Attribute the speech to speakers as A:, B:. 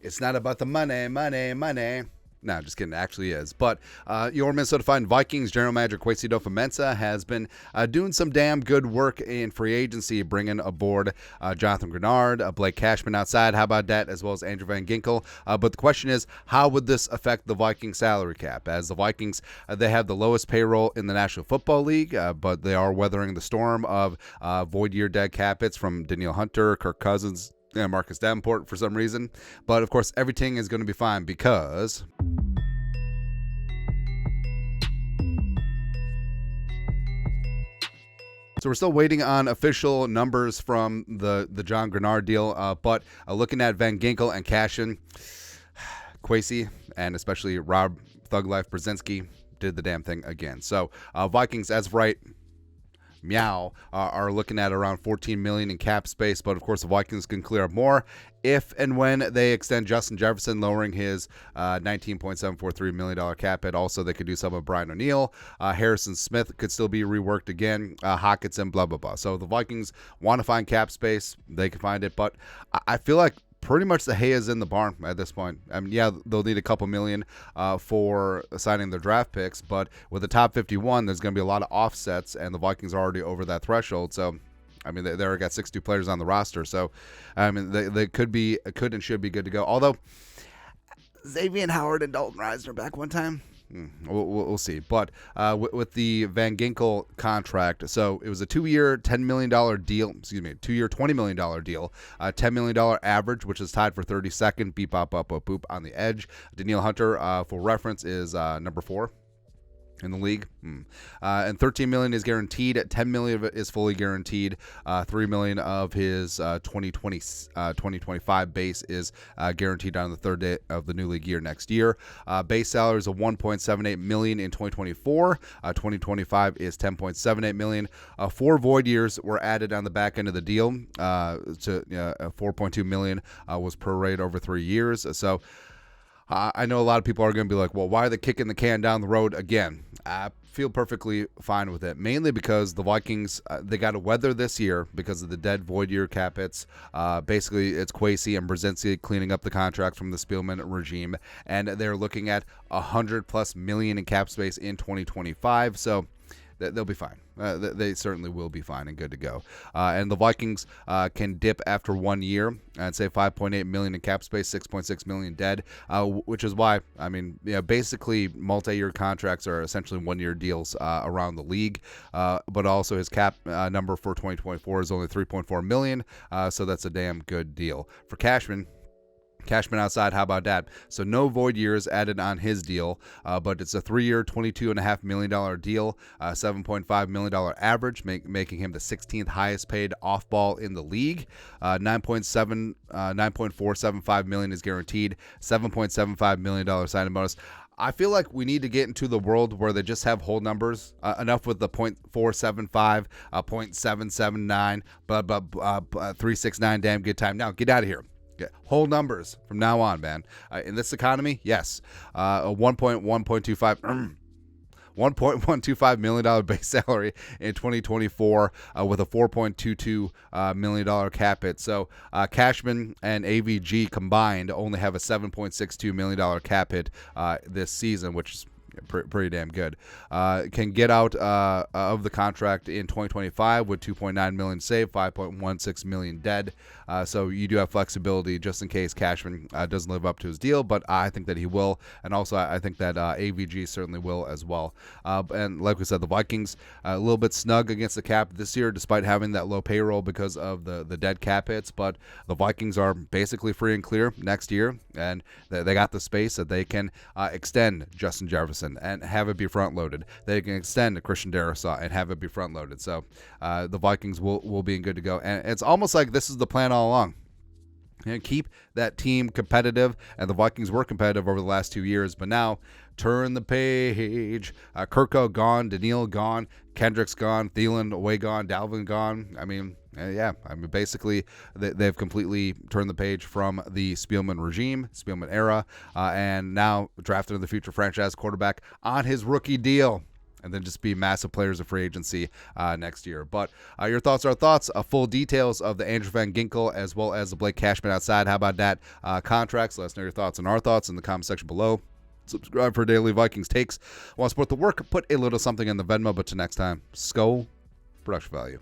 A: It's not about the money. No, just kidding. It actually is. But your Minnesota Vikings general manager, adofo-mensah, has been doing some damn good work in free agency, bringing aboard Jonathan Grenard, Blake Cashman outside. How about that? As well as Andrew Van Ginkel. But the question is, how would this affect the Vikings salary cap? As the Vikings, they have the lowest payroll in the National Football League, but they are weathering the storm of void year dead cap hits from Danielle Hunter, Kirk Cousins, Marcus Davenport for some reason. But of course, everything is going to be fine because so we're still waiting on official numbers from the John Grenard deal, but looking at Van Ginkel and Cashman, Kwesi, and especially Rob Thug Life Brzezinski did the damn thing again. So Vikings, as of right, are looking at around $14 million in cap space, but of course the Vikings can clear up more if and when they extend Justin Jefferson, lowering his $19.743 million cap hit. Also, they could do some with Brian O'Neill. Harrison Smith could still be reworked again. Hockenson, blah, blah, blah. So the Vikings want to find cap space. They can find it, but I feel like pretty much the hay is in the barn at this point. I mean, yeah, they'll need a couple million for signing their draft picks, but with the top 51, there's going to be a lot of offsets, and the Vikings are already over that threshold. So, I mean, they already got 62 players on the roster. So, I mean, they could and should be good to go. Although, Xavier Howard and Dalton Reisner back one time. We'll see. But with the Van Ginkel contract, so it was a 2-year, $10 million deal. 2-year, $20 million deal. $10 million average, which is tied for 32nd. Beep, bop, bop, bop, boop on the edge. Danielle Hunter, for reference, is number 4 in the league, and $13 million is guaranteed. $10 million of it is fully guaranteed. $3 million of his 2025 base is guaranteed on the third day of the new league year next year. Base salary is a $1.78 million in 2024. 2025 is $10.78 million. 4 void years were added on the back end of the deal. To $4.2 million was prorated over 3 years. So. I know a lot of people are going to be like, well, why are they kicking the can down the road again? I feel perfectly fine with it, mainly because the Vikings, they got to weather this year because of the dead void year cap hits. Basically, it's Kwesi and Brzezinski cleaning up the contracts from the Spielman regime, and they're looking at $100+ million in cap space in 2025. So they'll be fine. They certainly will be fine and good to go. And the Vikings can dip after 1 year and say $5.8 million in cap space, $6.6 million dead, which is why, I mean, basically multi-year contracts are essentially 1-year deals around the league. But also his cap number for 2024 is only $3.4 million, so that's a damn good deal. For Cashman outside, how about that? So no void years added on his deal, but it's a 3-year, $22.5 million deal, $7.5 million average, making him the 16th highest paid off-ball in the league. $9.475 million is guaranteed, $7.75 million signing bonus. I feel like we need to get into the world where they just have whole numbers. Enough with the .475, .779, but 369, damn good time. Now, get out of here. Whole numbers from now on, man. In this economy, yes. A $1.125 million base salary in 2024 with a $4.22 million cap hit. So Cashman and AVG combined only have a $7.62 million cap hit this season, which is pretty damn good. Can get out of the contract in 2025 with $2.9 million saved, $5.16 million dead. So you do have flexibility just in case Cashman doesn't live up to his deal, but I think that he will, and also I think that AVG certainly will as well. And like we said, the Vikings a little bit snug against the cap this year, despite having that low payroll because of the dead cap hits. But the Vikings are basically free and clear next year, and they got the space that they can extend Justin Jefferson and have it be front loaded. They can extend Christian Darrisaw and have it be front loaded. So the Vikings will be in good to go. And it's almost like this is the plan all along. Keep that team competitive, and the Vikings were competitive over the last 2 years, but now turn the page. Kirko gone, Danielle gone, Kendricks gone, Thielen away gone, Dalvin gone. I mean, basically they've completely turned the page from the Spielman regime, Spielman era, and now drafted in the future franchise quarterback on his rookie deal. and then just be massive players of free agency next year. But your thoughts are thoughts. Full details of the Andrew Van Ginkel as well as the Blake Cashman outside. How about that contracts? Let us know your thoughts and our thoughts in the comment section below. Subscribe for daily Vikings takes. Want to support the work? Put a little something in the Venmo. But till next time, Skull Production Value.